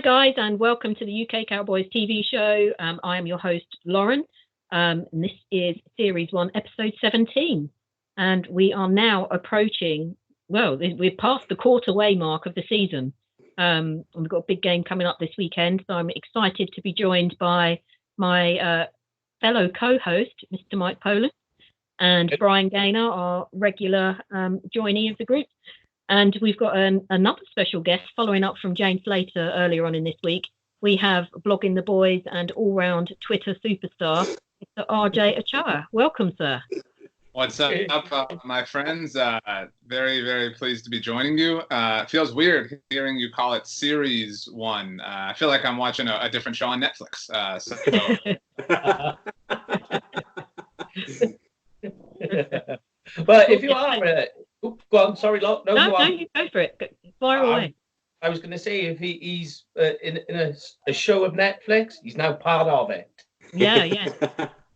guys, and welcome to the UK Cowboys TV show. I am your host, Lauren, and this is Series 1, Episode 17. And we are now approaching, we're past the quarter-way mark of the season. And we've got a big game coming up this weekend, so I'm excited to be joined by my fellow co-host, Mr. Mike Poland, and Brian Gaynor, our regular joinee of the group. And we've got another special guest following up from Jane Slater earlier on in this week. We have Blogging the Boys and all-round Twitter superstar, Mr. RJ Ochoa. Welcome, sir. What's up, my friends? Very, very pleased to be joining you. It feels weird hearing you call it Series 1. I feel like I'm watching a different show on Netflix. But if you are... go on, sorry, no, you go for it. Fire away. I was going to say, if he's in a show of Netflix, he's now part of it. Yeah.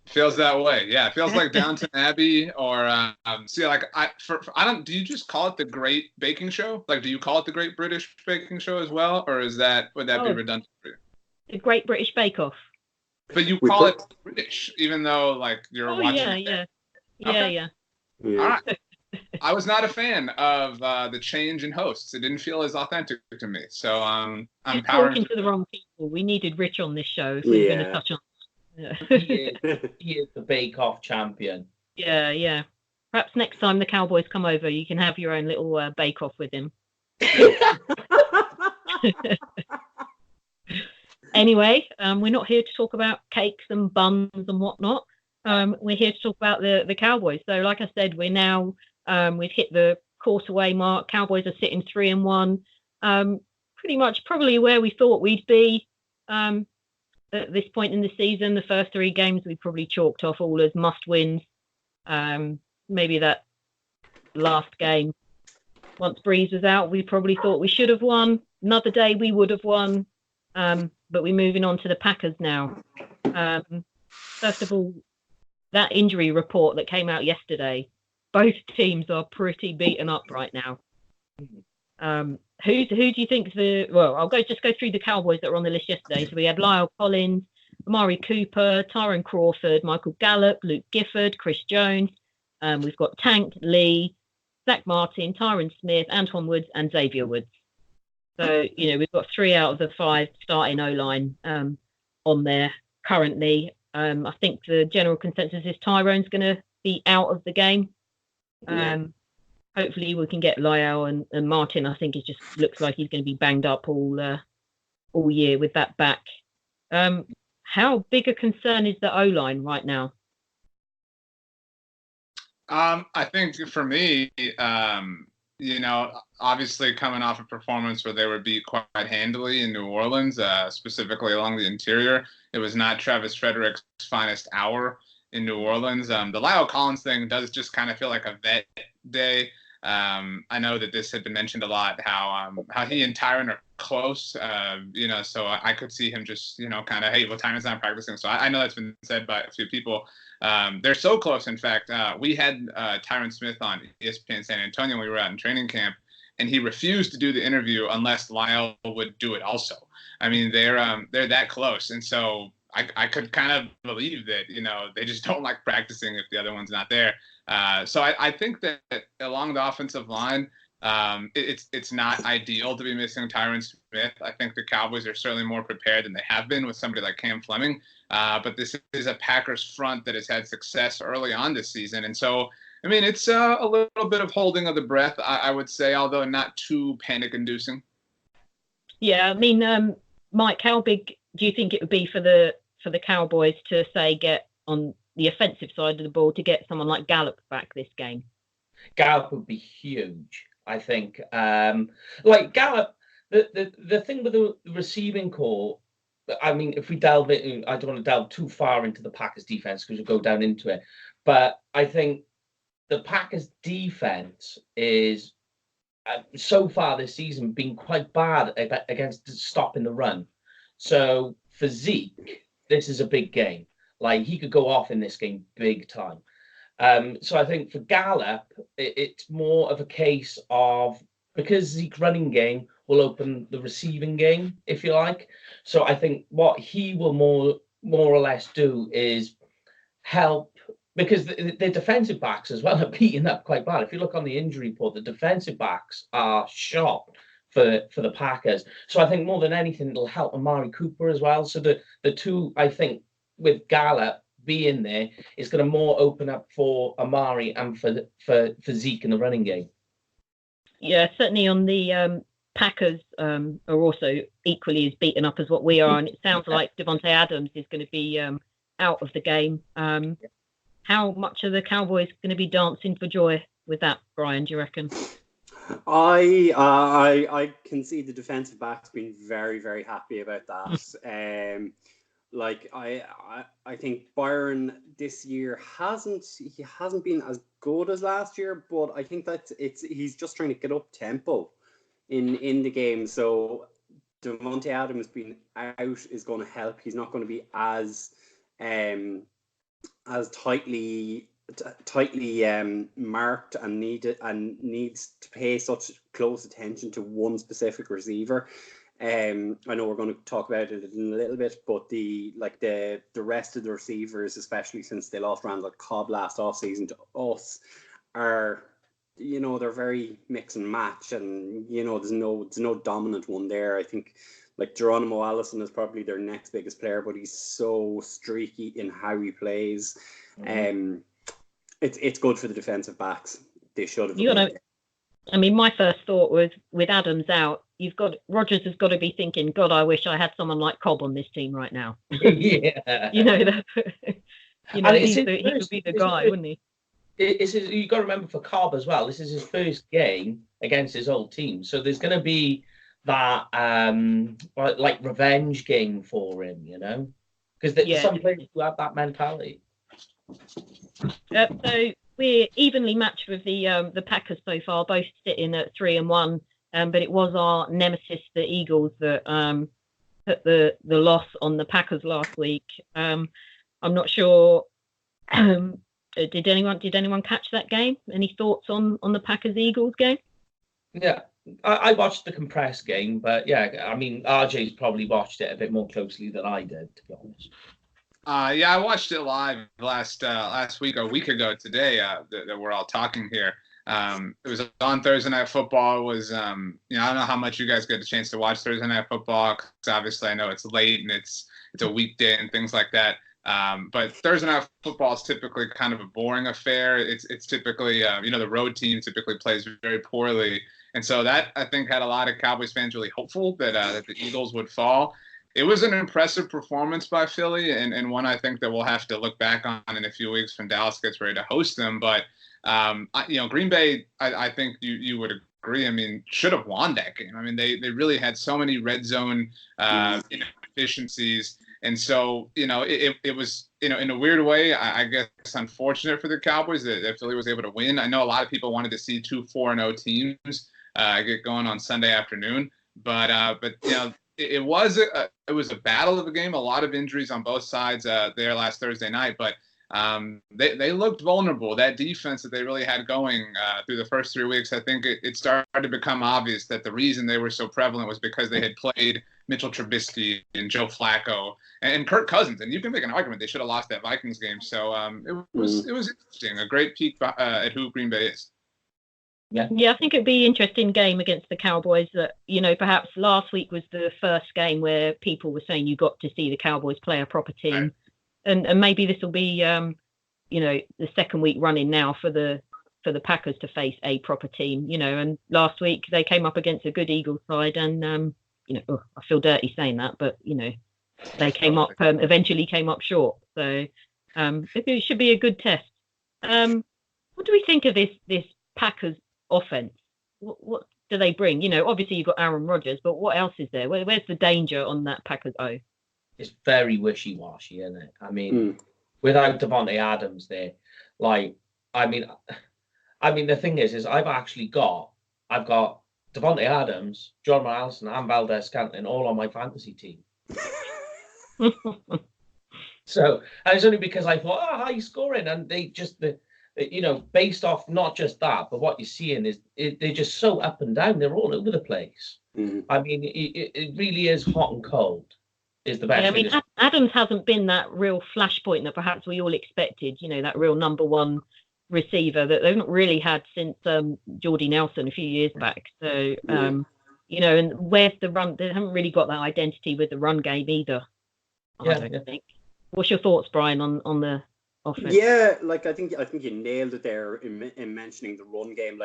Feels that way. Yeah, it feels like Downton Abbey or do you just call it the Great Baking Show? Like, do you call it the Great British Baking Show as well, or would that be redundant for you? The Great British Bake Off. But you call it British, even though like you're watching. Yeah. All right. I was not a fan of the change in hosts. It didn't feel as authentic to me. So I'm talking to the wrong people. We needed Rich on this show if we were going to touch on. Yeah. he is the Bake Off champion. Yeah. Perhaps next time the Cowboys come over, you can have your own little Bake Off with him. Anyway, we're not here to talk about cakes and buns and whatnot. We're here to talk about the Cowboys. So, like I said, we're now we've hit the quarter-way mark. Cowboys are sitting 3-1. Pretty much probably where we thought we'd be at this point in the season. The first 3 games we probably chalked off all as must-wins. Maybe that last game, once Breeze was out, we probably thought we should have won. Another day we would have won. But we're moving on to the Packers now. First of all, that injury report that came out yesterday, both teams are pretty beaten up right now. Who do you think I'll go through the Cowboys that were on the list yesterday. So we had Lyle Collins, Amari Cooper, Tyron Crawford, Michael Gallup, Luke Gifford, Chris Jones. We've got Tank, Lee, Zach Martin, Tyron Smith, Antoine Woods, and Xavier Woods. So, we've got 3 out of the 5 starting O-line on there currently. I think the general consensus is Tyrone's going to be out of the game. Hopefully we can get Lyle and Martin. I think it just looks like he's going to be banged up all year with that back. How big a concern is the O-line right now? I think for me, obviously coming off a performance where they were beat quite handily in New Orleans, specifically along the interior. It was not Travis Frederick's finest hour in New Orleans. The Lyle Collins thing does just kind of feel like a vet day. I know that this had been mentioned a lot, how he and Tyron are close, so I could see him just, kind of, hey, well, Tyron's not practicing. So I know that's been said by a few people. They're so close, in fact. We had Tyron Smith on ESPN San Antonio when we were out in training camp, and he refused to do the interview unless Lyle would do it also. I mean, they're that close. And so I could kind of believe that, they just don't like practicing if the other one's not there. So I think that along the offensive line, it's not ideal to be missing Tyron Smith. I think the Cowboys are certainly more prepared than they have been with somebody like Cam Fleming. But this is a Packers front that has had success early on this season. And so, I mean, it's a little bit of holding of the breath, I would say, although not too panic-inducing. Yeah, I mean, Mike, how big do you think it would be for the Cowboys to, say, get on the offensive side of the ball to get someone like Gallup back this game? Gallup would be huge, I think. Like Gallup, the thing with the receiving core, I mean, if we delve in, I don't want to delve too far into the Packers defense because we'll go down into it. But I think the Packers defense is, so far this season, been quite bad against stopping the run. So for Zeke, this is a big game. Like, he could go off in this game big time. So I think for Gallup, it's more of a case of because Zeke's running game will open the receiving game, if you like. So I think what he will more or less do is help, because the defensive backs as well are beaten up quite bad. If you look on the injury report, the defensive backs are shot for the Packers. So I think more than anything, it'll help Amari Cooper as well. So the two, I think, with Gallup being there, is going to more open up for Amari and for Zeke in the running game. Yeah, certainly on the Packers are also equally as beaten up as what we are, and it sounds like Devontae Adams is going to be out of the game. How much are the Cowboys going to be dancing for joy with that, Brian, do you reckon? I can see the defensive backs being very, very happy about that. I think Byron this year hasn't been as good as last year, but I think that he's just trying to get up tempo in the game. So Devontae Adams being out is going to help. He's not going to be as tightly marked and needs to pay such close attention to one specific receiver. I know we're going to talk about it in a little bit, but the rest of the receivers, especially since they lost Randall Cobb last offseason to us, are, they're very mix and match, and there's no dominant one there. I think like Geronimo Allison is probably their next biggest player, but he's so streaky in how he plays. It's good for the defensive backs. They should have. My first thought was, with Adams out, Rodgers has got to be thinking, God, I wish I had someone like Cobb on this team right now. Yeah. He could be the guy, wouldn't he? You got to remember, for Cobb as well, this is his first game against his old team, so there's going to be that revenge game for him, because there's some players who have that mentality. So we're evenly matched with the Packers so far, both sitting at 3-1. But it was our nemesis, the Eagles, that put the loss on the Packers last week. I'm not sure. Did anyone catch that game? Any thoughts on the Packers Eagles game? Yeah, I watched the compressed game, but RJ's probably watched it a bit more closely than I did, to be honest. I watched it live last week, a week ago today, that we're all talking here. It was on Thursday Night Football. It was, I don't know how much you guys get a chance to watch Thursday Night Football, because obviously I know it's late and it's a weekday and things like that. But Thursday Night Football is typically kind of a boring affair. It's typically, the road team typically plays very poorly. And so that, I think, had a lot of Cowboys fans really hopeful that the Eagles would fall. It was an impressive performance by Philly, and one I think that we'll have to look back on in a few weeks when Dallas gets ready to host them. But, Green Bay, I think you would agree, should have won that game. They really had so many red zone efficiencies. And so, it was, in a weird way, I guess, unfortunate for the Cowboys that Philly was able to win. I know a lot of people wanted to see 2 4-0 teams get going on Sunday afternoon. But it was a battle of a game. A lot of injuries on both sides there last Thursday night, but they looked vulnerable. That defense that they really had going through the first 3 weeks, I think it started to become obvious that the reason they were so prevalent was because they had played Mitchell Trubisky and Joe Flacco and Kirk Cousins. And you can make an argument they should have lost that Vikings game. So it was interesting. A great peek at who Green Bay is. Yeah, I think it'd be an interesting game against the Cowboys. That perhaps last week was the first game where people were saying you got to see the Cowboys play a proper team, right. and maybe this will be the second week running now for the Packers to face a proper team. And last week they came up against a good Eagles side, and I feel dirty saying that, but they came up eventually came up short. So it should be a good test. What do we think of this Packers offense? What do they bring? Obviously you've got Aaron Rodgers, but what else is there? Where's the danger on that Packers O? It's very wishy-washy, isn't it? Without Devontae Adams there, the thing is I've got Devontae Adams, John Allison, and Valdez-Scantling all on my fantasy team. So, and it's only because I thought, high scoring, and they just based off not just that, but what you're seeing is they're just so up and down. They're all over the place. I mean, it really is hot and cold. Is the best. Yeah, I mean, Adams hasn't been that real flashpoint that perhaps we all expected. That real number one receiver that they've not really had since Jordy Nelson a few years back. So, and where's the run? They haven't really got that identity with the run game either. I don't think. What's your thoughts, Brian, on the offense? Yeah, I think you nailed it there in mentioning the run game.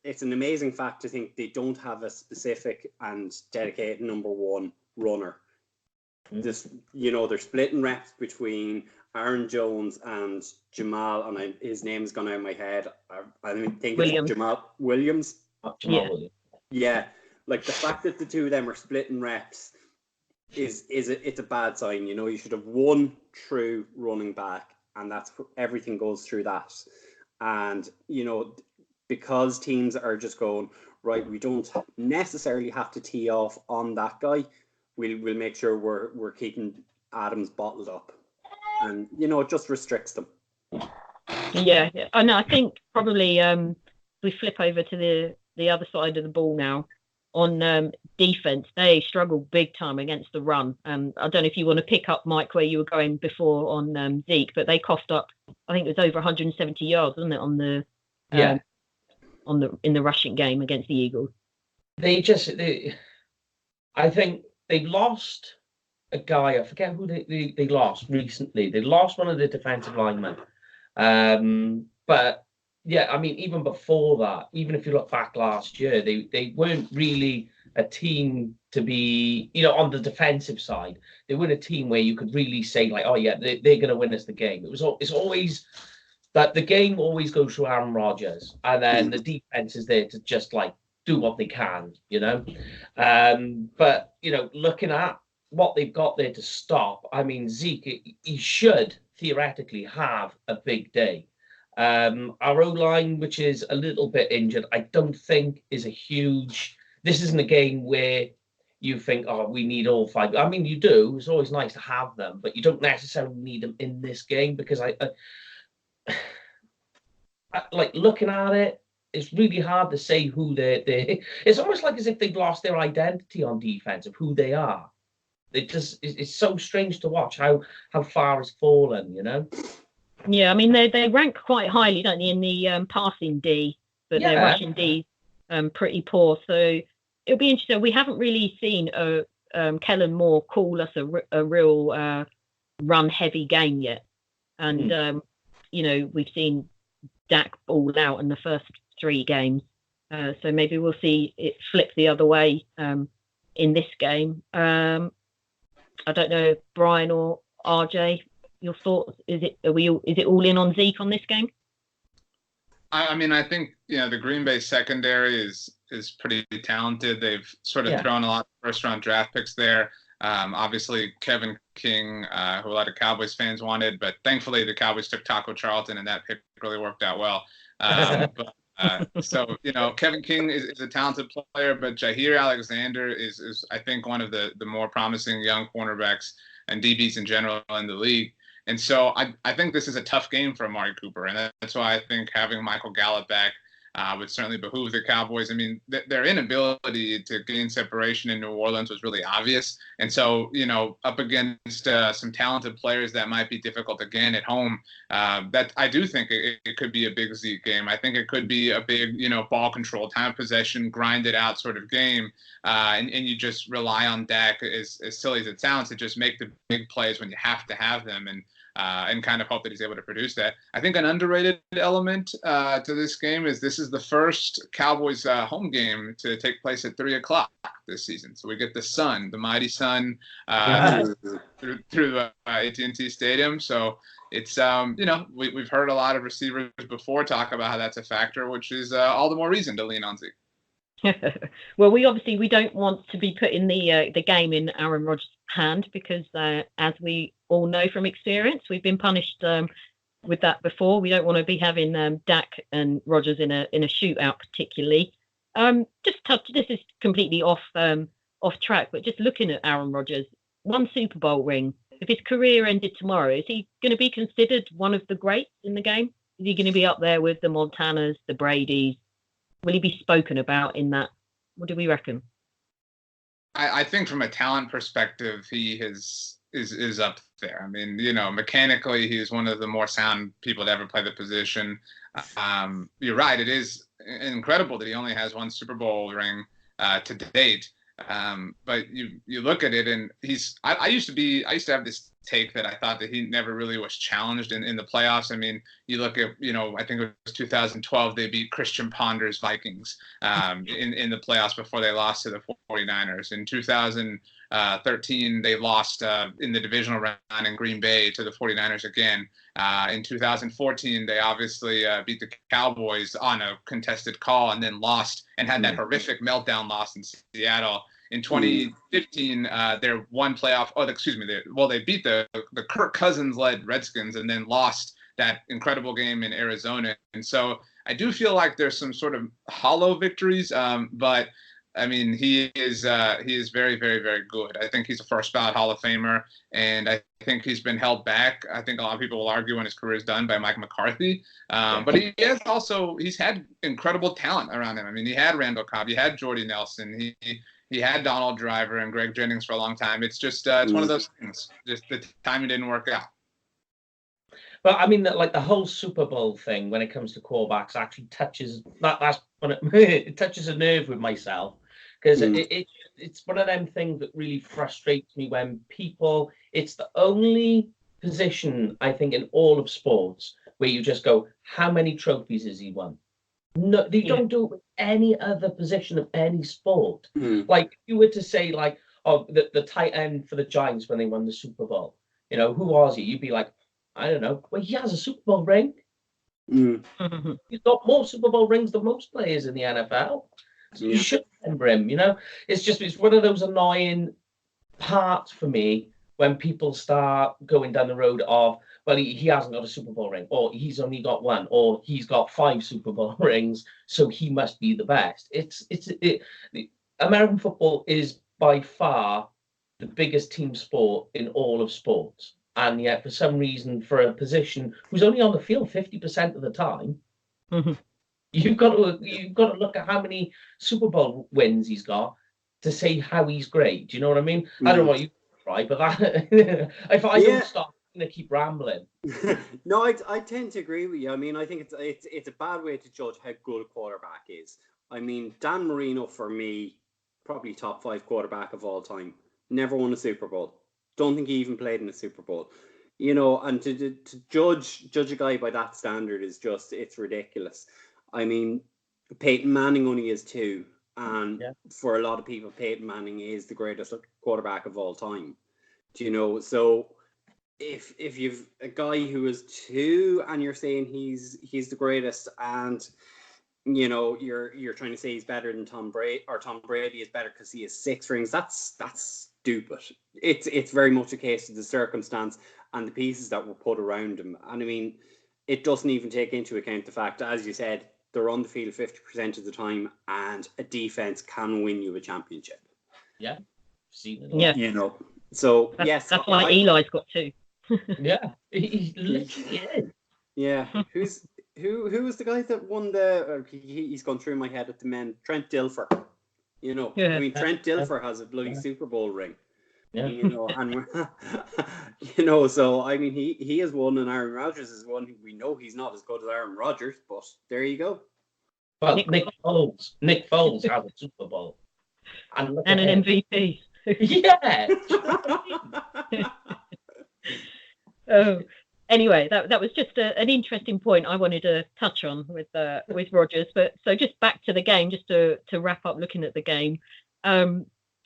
It's an amazing fact to think they don't have a specific and dedicated number one runner. This, they're splitting reps between Aaron Jones and Jamal, and his name's gone out of my head. I think it's Jamal Williams. Yeah, the fact that the two of them are splitting reps it's a bad sign. You should have one true running back, and that's everything goes through that. And because teams are just going right, we don't necessarily have to tee off on that guy. We'll make sure we're keeping Adams bottled up, and it just restricts them. Yeah. I know. I think probably we flip over to the other side of the ball now. On defense, they struggle big time against the run. I don't know if you want to pick up, Mike, where you were going before on Zeke, but they coughed up, I think it was over 170 yards, wasn't it, in the rushing game against the Eagles? I think they lost a guy. I forget who they lost recently. They lost one of the defensive linemen. But yeah, I mean, even before that, even if you look back last year, they weren't really a team to be, on the defensive side. They weren't a team where you could really say oh yeah, they're going to win us the game. It's always that the game always goes through Aaron Rodgers, and then the defense is there to just do what they can, But, looking at what they've got there to stop, I mean, Zeke, he should theoretically have a big day. Our O-line, which is a little bit injured, I don't think is this isn't a game where you think, we need all five. I mean, you do. It's always nice to have them, but you don't necessarily need them in this game because I looking at it, it's really hard to say who they're. It's almost as if they've lost their identity on defense of who they are. It's so strange to watch how far it's fallen, Yeah, I mean they rank quite highly, don't they, in the passing D, but their rushing D pretty poor. So it'll be interesting. We haven't really seen Kellen Moore call us a real run heavy game yet, and we've seen Dak ball out in the first 3 games. So maybe we'll see it flip the other way in this game. I don't know, Brian or RJ, your thoughts? Is it all in on Zeke on this game? I mean, I think the Green Bay secondary is pretty talented. They've sort of thrown a lot of first-round draft picks there. Obviously, Kevin King, who a lot of Cowboys fans wanted, but thankfully the Cowboys took Taco Charlton, and that pick really worked out well. So Kevin King is a talented player, but Jair Alexander is I think one of the more promising young cornerbacks and DBs in general in the league. And so I think this is a tough game for Amari Cooper, and that's why I think having Michael Gallup back would certainly behoove the Cowboys. I mean, their inability to gain separation in New Orleans was really obvious. And so, up against some talented players that might be difficult again at home, that I do think it could be a big Zeke game. I think it could be a big, ball control, time of possession, grind it out sort of game. And you just rely on Dak, as silly as it sounds, to just make the big plays when you have to have them. And kind of hope that he's able to produce that. I think an underrated element to this game is this is the first Cowboys home game to take place at 3:00 this season. So we get the sun, the mighty sun, through the AT&T Stadium. So it's we've heard a lot of receivers before talk about how that's a factor, which is all the more reason to lean on Zeke. Well, we don't want to be putting the game in Aaron Rodgers' hand because, as we all know from experience, we've been punished with that before. We don't want to be having Dak and Rodgers in a shootout, particularly. This is completely off track, but just looking at Aaron Rodgers, 1 Super Bowl ring. If his career ended tomorrow, is he going to be considered one of the greats in the game? he going to be up there with the Montanas, the Bradys? Will he be spoken about in that? What do we reckon? I think from a talent perspective, he is up there. I mean, mechanically, he's one of the more sound people to ever play the position. You're right. It is incredible that he only has one Super Bowl ring to date. But you look at it, and I used to have this take that I thought that he never really was challenged in the playoffs. I mean, you look at, I think it was 2012, they beat Christian Ponder's Vikings in the playoffs before they lost to the 49ers. In 2013, they lost in the divisional round in Green Bay to the 49ers again. In 2014, they obviously beat the Cowboys on a contested call and then lost and had that horrific meltdown loss in Seattle. In 2015, their one playoff. They beat the Kirk Cousins-led Redskins and then lost that incredible game in Arizona. And so I do feel like there's some sort of hollow victories, but I mean he is very, very, very good. I think he's a first ballot Hall of Famer, and I think he's been held back. I think a lot of people will argue when his career is done by Mike McCarthy, but he's had incredible talent around him. I mean, he had Randall Cobb, he had Jordy Nelson, he had Donald Driver and Greg Jennings for a long time. It's just it's one of those things. Just the timing didn't work out. But I mean, like the whole Super Bowl thing, when it comes to quarterbacks, actually touches that's when it touches a nerve with myself, because it's one of them things that really frustrates me when people. It's the only position I think in all of sports where you just go, how many trophies has he won? No, they don't do it with any other position of any sport. Like if you were to say, like, the tight end for the Giants when they won the Super Bowl, who was he? You'd be like, I don't know. Well, he has a Super Bowl ring. He's got more Super Bowl rings than most players in the NFL. So you should remember him. It's one of those annoying parts for me when people start going down the road of, well, he hasn't got a Super Bowl ring, or he's only got one, or he's got 5 Super Bowl rings, so he must be the best. American football is by far the biggest team sport in all of sports, and yet for some reason, for a position who's only on the field 50% of the time, you've got to look at how many Super Bowl wins he's got to say how he's great. Do you know what I mean? I don't know what you try, but if I don't stop, to keep rambling. No, I tend to agree with you. I mean, I think it's a bad way to judge how good a quarterback is. I mean, Dan Marino for me, probably top 5 quarterback of all time. Never won a Super Bowl. Don't think he even played in a Super Bowl. And to judge a guy by that standard is just, it's ridiculous. I mean, Peyton Manning only is 2, and for a lot of people, Peyton Manning is the greatest quarterback of all time. So if you've a guy who is 2 and you're saying he's the greatest, and you're trying to say he's better than Tom Brady, or Tom Brady is better because he has 6 rings, that's stupid. It's very much a case of the circumstance and the pieces that were put around him. And I mean, it doesn't even take into account the fact, as you said, they're on the field 50% of the time, and a defense can win you a championship. Yeah, seen it. Yeah, So that's why Eli's got 2. Yeah, he literally is. Yeah, who was the guy that won the? He's gone through my head at the men. Trent Dilfer. I mean, Trent Dilfer has a bloody Super Bowl ring. Yeah. And so I mean, he has won, and Aaron Rodgers is one. We know he's not as good as Aaron Rodgers, but there you go. Well, Nick Foles has a Super Bowl and an MVP. Yeah. Anyway, that was just an interesting point I wanted to touch on with Rodgers. But so just back to the game, just to wrap up looking at the game.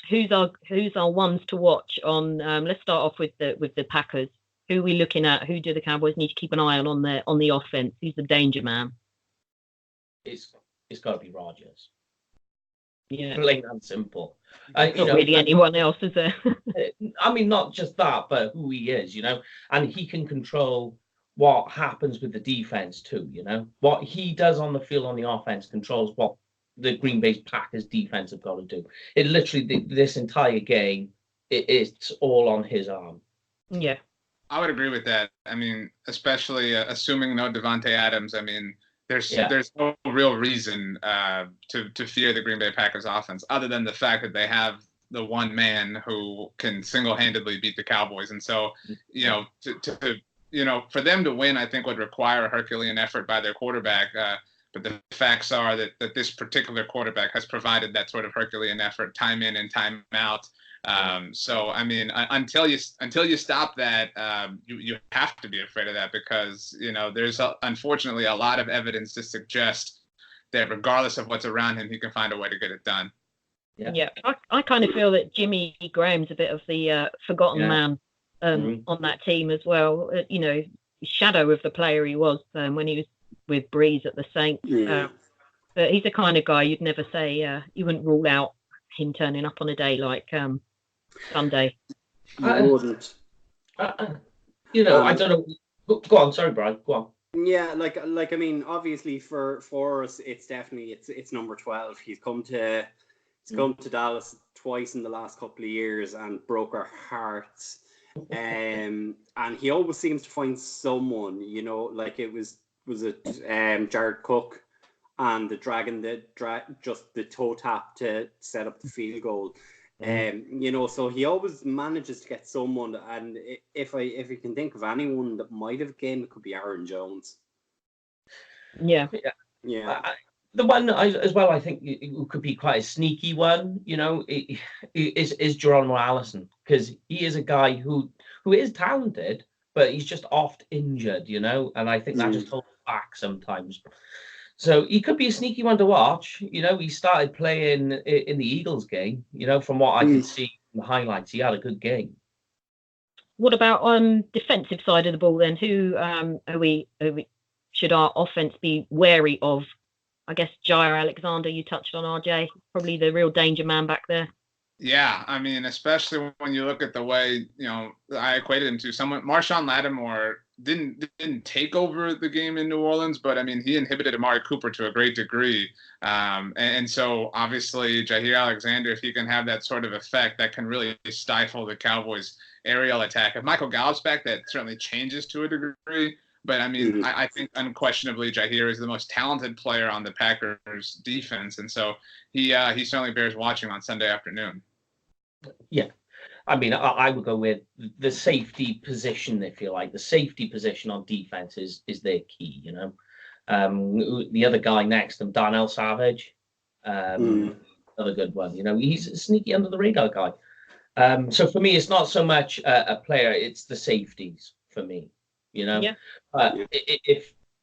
Who's our ones to watch on? Let's start off with the Packers. Who are we looking at? Who do the Cowboys need to keep an eye on the offense? Who's the danger man? It's got to be Rodgers. Yeah, plain and simple. Not really anyone else, is there? I mean, not just that, but who he is, and he can control what happens with the defense too. What he does on the field on the offense controls what the Green Bay Packers defense have got to do. It literally, this entire game, it's all on his arm. Yeah. I would agree with that. I mean, especially assuming no Devontae Adams. I mean, there's no real reason to fear the Green Bay Packers offense other than the fact that they have the one man who can single-handedly beat the Cowboys. And so, for them to win, I think would require a Herculean effort by their quarterback. But the facts are that this particular quarterback has provided that sort of Herculean effort time in and time out. So I mean, until you stop that, you have to be afraid of that because there's unfortunately a lot of evidence to suggest that regardless of what's around him, he can find a way to get it done. Yeah, I kind of feel that Jimmy Graham's a bit of the forgotten man on that team as well. Shadow of the player he was when he was with Breeze at the Saints. But he's the kind of guy you'd never say you wouldn't rule out him turning up on a day like Sunday. You wouldn't. I don't know. Go on, sorry, Brian. Go on. Yeah, I mean, obviously for us, it's definitely it's number 12. He's come to Dallas twice in the last couple of years and broke our hearts. And he always seems to find someone, like it was Jared Cook and the Dragon just the toe tap to set up the field goal. So he always manages to get someone, and if you can think of anyone that might have a game, it could be Aaron Jones. Yeah. The one as well, I think it could be quite a sneaky one, is Geronimo Allison, because he is a guy who is talented, but he's just oft injured, and I think that just holds back sometimes. So he could be a sneaky one to watch. He started playing in the Eagles game. From what I could see in the highlights, he had a good game. What about on defensive side of the ball then? Who should our offense be wary of? I guess Jair Alexander, you touched on, RJ, probably the real danger man back there. Yeah, I mean, especially when you look at the way, I equated him to someone. Marshawn Lattimore didn't take over the game in New Orleans, but I mean, he inhibited Amari Cooper to a great degree. And so obviously Jair Alexander, if he can have that sort of effect, that can really stifle the Cowboys' aerial attack. If Michael Gallup's back, that certainly changes to a degree. But I mean, I think unquestionably Jair is the most talented player on the Packers defense. And so he certainly bears watching on Sunday afternoon. Yeah. I mean, I would go with the safety position, if you like. The safety position on defense is their key, The other guy next to him, Darnell Savage, another good one. He's a sneaky under the radar guy. So for me, it's not so much a player, it's the safeties for me, Yeah.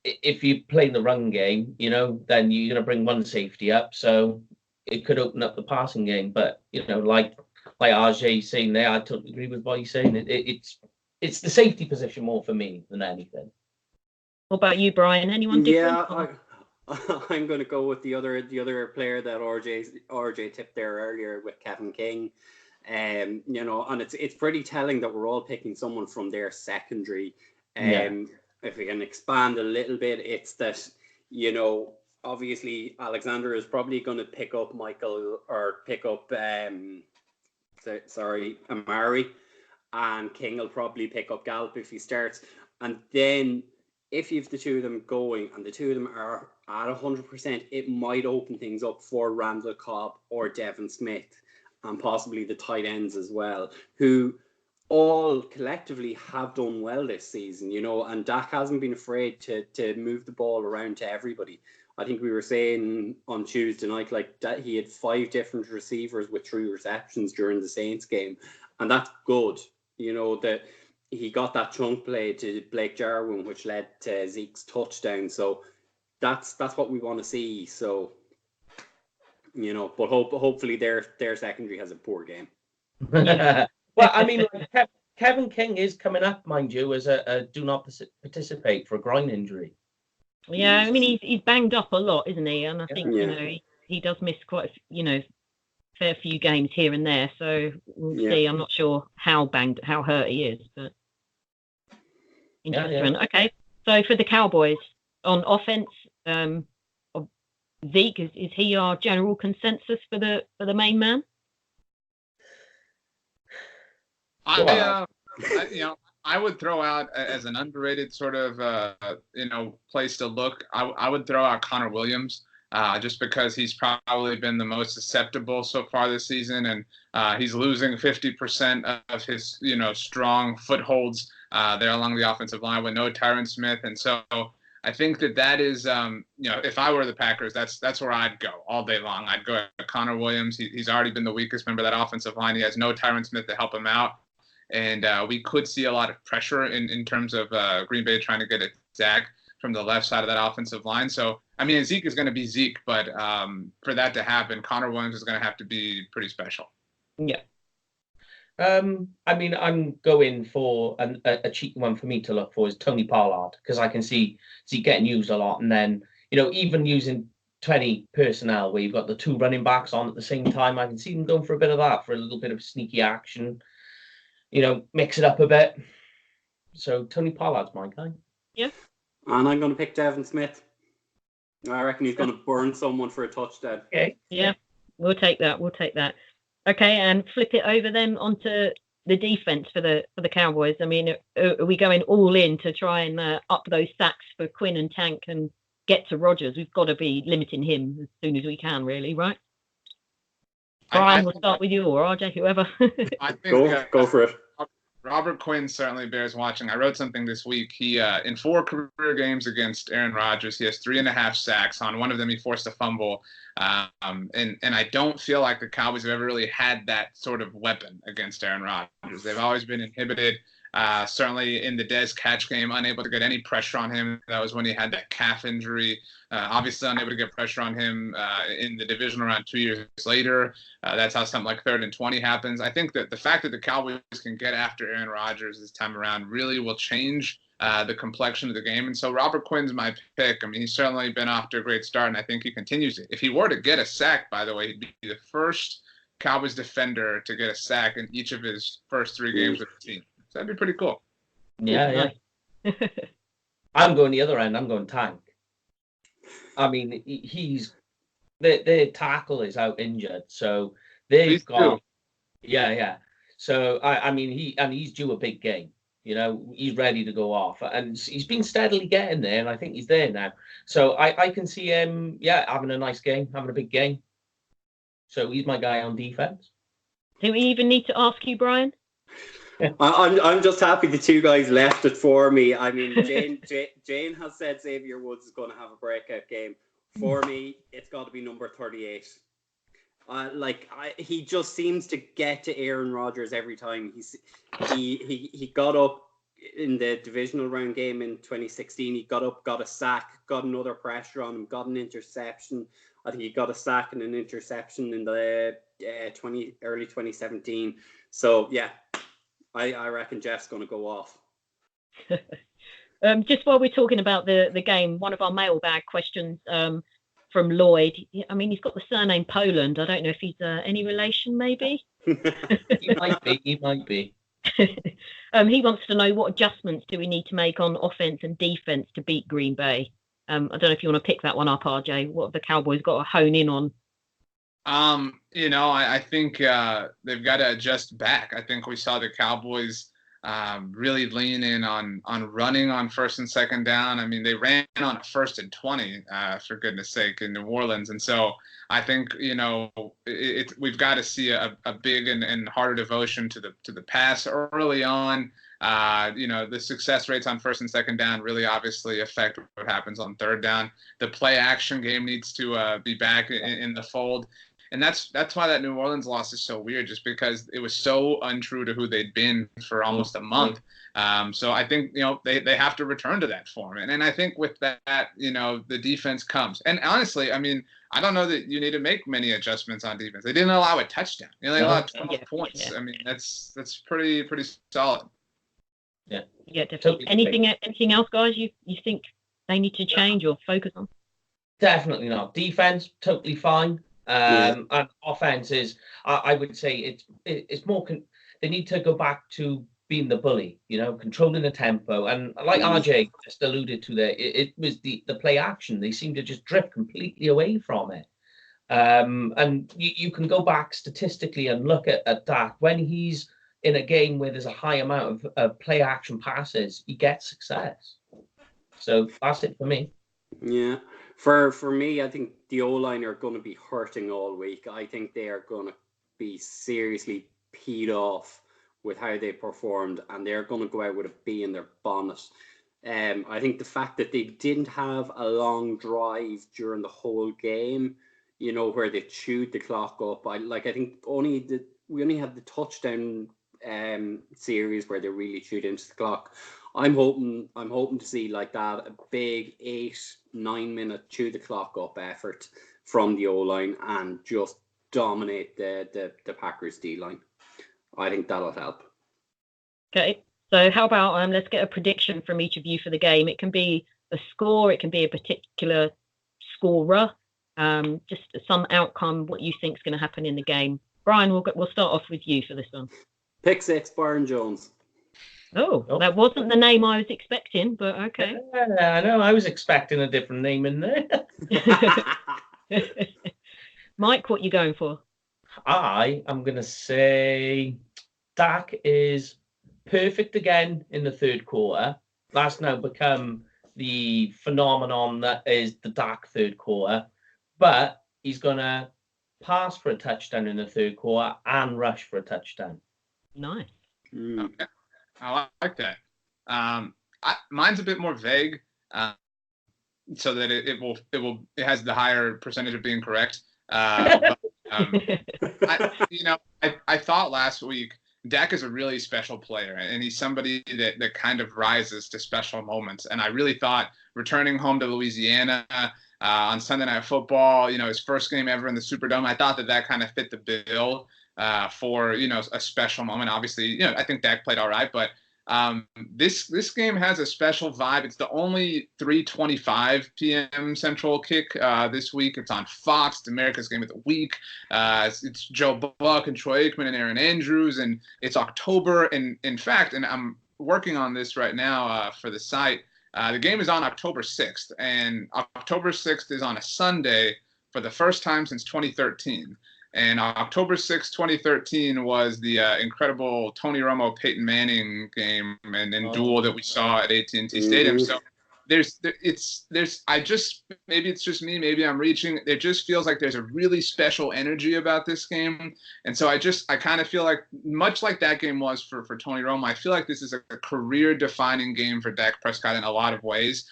If you play in the run game, then you're going to bring one safety up. So it could open up the passing game. But, like RJ saying there, I totally agree with what he's saying. It's the safety position more for me than anything. What about you, Brian? Anyone different? Yeah, I'm going to go with the other player that RJ tipped there earlier with Kevin King. And it's pretty telling that we're all picking someone from their secondary. If we can expand a little bit, it's that, obviously Alexander is probably going to pick up Amari, and King will probably pick up Gallup if he starts. And then if you have the two of them going and the two of them are at 100%, it might open things up for Randall Cobb or Devin Smith and possibly the tight ends as well, who all collectively have done well this season, and Dak hasn't been afraid to move the ball around to everybody. I think we were saying on Tuesday night that he had 5 different receivers with 3 receptions during the Saints game, and that's good. That he got that chunk play to Blake Jarwin, which led to Zeke's touchdown. So that's what we want to see. So but hopefully their secondary has a poor game. Well, I mean, Kevin King is coming up, mind you, as a do not participate for a groin injury. Yeah, I mean, he's banged up a lot, isn't he? And I think, he does miss quite a fair few games here and there. So we'll see. I'm not sure how hurt he is, but interesting. Yeah. Okay, so for the Cowboys, on offense, Zeke, is he our general consensus for the main man? I'm I would throw out as an underrated sort of place to look. I would throw out Connor Williams. Just because he's probably been the most susceptible so far this season, and he's losing 50% of his, strong footholds there along the offensive line with no Tyron Smith, and so I think that is, if I were the Packers, that's where I'd go all day long. I'd go at Connor Williams. He's already been the weakest member of that offensive line. He has no Tyron Smith to help him out, and we could see a lot of pressure in terms of Green Bay trying to get a sack from the left side of that offensive line. So, I mean, Zeke is going to be Zeke, but for that to happen, Connor Williams is going to have to be pretty special. Yeah. I mean, I'm going for a cheeky one for me to look for is Tony Pollard, because I can see Zeke getting used a lot. And then, even using 20 personnel where you've got the two running backs on at the same time, I can see them going for a bit of that, for a little bit of sneaky action, mix it up a bit. So Tony Pollard's my guy. Yeah. And I'm going to pick Devin Smith. I reckon he's going to burn someone for a touchdown. Okay. Yeah, we'll take that. Okay, and flip it over then onto the defense for the Cowboys. I mean, are we going all in to try and up those sacks for Quinn and Tank and get to Rodgers? We've got to be limiting him as soon as we can, really, right? Brian, we'll start with you or RJ, whoever. I think, go for it. Robert Quinn certainly bears watching. I wrote something this week. He, in 4 career games against Aaron Rodgers, he has 3.5 sacks. On one of them, he forced a fumble. And I don't feel like the Cowboys have ever really had that sort of weapon against Aaron Rodgers. They've always been inhibited. Certainly in the Dez catch game, unable to get any pressure on him. That was when he had that calf injury. Obviously unable to get pressure on him in the divisional round 2 years later. That's how something like 3rd and 20 happens. I think that the fact that the Cowboys can get after Aaron Rodgers this time around really will change the complexion of the game. And so Robert Quinn's my pick. I mean, he's certainly been off to a great start, and I think he continues it. If he were to get a sack, by the way, he'd be the first Cowboys defender to get a sack in each of his first 3 games with the team. So that'd be pretty cool. Yeah. I'm going the other end. I'm going Tank. I mean, he's their tackle is out injured, so they've got. Yeah. So I mean, he's due a big game. He's ready to go off, and he's been steadily getting there, and I think he's there now. So I can see him, having a nice game, having a big game. So he's my guy on defense. Do we even need to ask you, Brian? I'm just happy the 2 guys left it for me. I mean, Jane has said Xavier Woods is going to have a breakout game. For me, it's got to be number 38. He just seems to get to Aaron Rodgers every time. He got up in the divisional round game in 2016. He got up, got a sack, got another pressure on him, got an interception. I think he got a sack and an interception in the early 2017. So yeah, I reckon Jeff's going to go off. Just while we're talking about the game, one of our mailbag questions from Lloyd. I mean, he's got the surname Poland. I don't know if he's any relation, maybe. He might be. He wants to know what adjustments do we need to make on offense and defense to beat Green Bay. I don't know if you want to pick that one up, RJ. What have the Cowboys got to hone in on? I think they've got to adjust back. I think we saw the Cowboys really lean in on running on 1st and 2nd down. I mean, they ran on 1st and 20, for goodness sake, in New Orleans. And so I think, we've got to see a big and harder devotion to the pass early on. The success rates on 1st and 2nd down really obviously affect what happens on 3rd down. The play action game needs to be back in the fold. And that's why that New Orleans loss is so weird, just because it was so untrue to who they'd been for almost a month. So I think, they have to return to that form. And I think with that, the defense comes. And honestly, I mean, I don't know that you need to make many adjustments on defense. They didn't allow a touchdown. They allowed 12 points. Yeah. I mean, that's pretty solid. Yeah. Yeah, definitely. Totally. Anything else, guys, you think they need to change or focus on? Definitely not. Defense, totally fine. And offense is, I would say it's more. They need to go back to being the bully, controlling the tempo. And like RJ just alluded to there, it was the play action. They seem to just drift completely away from it. And you can go back statistically and look at that when he's in a game where there's a high amount of play action passes, he gets success. So that's it for me. Yeah. For me, I think the O-line are going to be hurting all week. I think they are going to be seriously peed off with how they performed, and they're going to go out with a bee in their bonnet. I think the fact that they didn't have a long drive during the whole game, where they chewed the clock up. I think we only had the touchdown series where they really chewed into the clock. I'm hoping to see like that, a big 8-9 minute chew the clock up effort from the O-line and just dominate the Packers D-line. I think that'll help. Okay, so how about let's get a prediction from each of you for the game. It can be a score, it can be a particular scorer, just some outcome, what you think is going to happen in the game. Brian, we'll start off with you for this one. Pick 6, Byron Jones. Oh, that wasn't the name I was expecting, but okay. I know, I was expecting a different name in there. Mike, what you going for? I am going to say Dak is perfect again in the third quarter. That's now become the phenomenon that is the Dak third quarter. But he's going to pass for a touchdown in the third quarter and rush for a touchdown. Nice. Okay. I like that. Mine's a bit more vague, so that it has the higher percentage of being correct. But, I thought last week Dak is a really special player, and he's somebody that kind of rises to special moments. And I really thought returning home to Louisiana on Sunday Night Football, his first game ever in the Superdome, I thought that kind of fit the bill for a special moment. Obviously, I think Dak played all right, but this game has a special vibe. It's the only 3:25 p.m. Central kick this week. It's on Fox. It's America's Game of the Week. It's Joe Buck and Troy Aikman and Aaron Andrews, and it's October. And in fact, and I'm working on this right now for the site. The game is on October 6th, and October 6th is on a Sunday for the first time since 2013. And October 6, 2013 was the incredible Tony Romo, Peyton Manning game and duel that we saw at AT&T Stadium. So maybe it's just me, maybe I'm reaching. It just feels like there's a really special energy about this game. And so I kind of feel like, much like that game was for Tony Romo, I feel like this is a career-defining game for Dak Prescott in a lot of ways.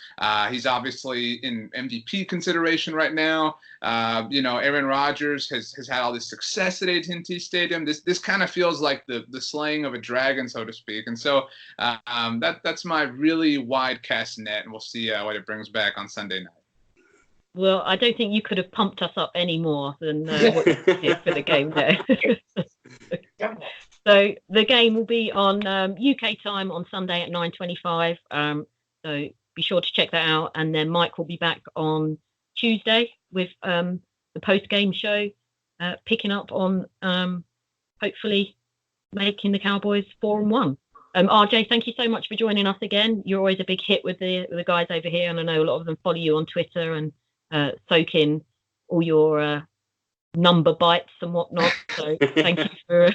He's obviously in MVP consideration right now. Aaron Rodgers has had all this success at AT&T Stadium. This kind of feels like the slaying of a dragon, so to speak. And so that's my really wide cast net, and we'll see what it brings back on Sunday night. Well, I don't think you could have pumped us up any more than what you did for the game there. So the game will be on UK time on Sunday at 9:25. So be sure to check that out. And then Mike will be back on Tuesday with the post-game show, picking up on hopefully making the Cowboys 4-1. RJ, thank you so much for joining us again. You're always a big hit with the guys over here, and I know a lot of them follow you on Twitter and soak in all your number bites and whatnot. So thank you for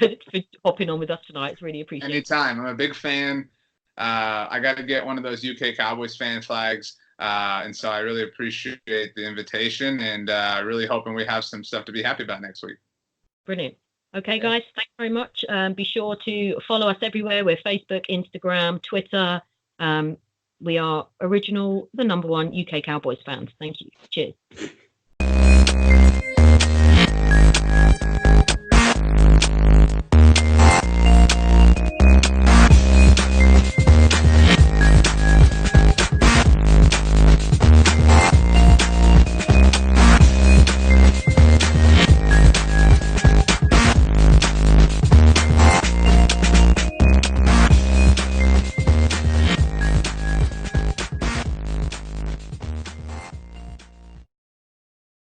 hopping on with us tonight. It's really appreciated. Anytime. I'm a big fan. I got to get one of those UK Cowboys fan flags. And so I really appreciate the invitation, and really hoping we have some stuff to be happy about next week. Brilliant. Okay, guys, thanks very much. Be sure to follow us everywhere. We're Facebook, Instagram, Twitter. We are original, the #1 UK Cowboys fans. Thank you. Cheers.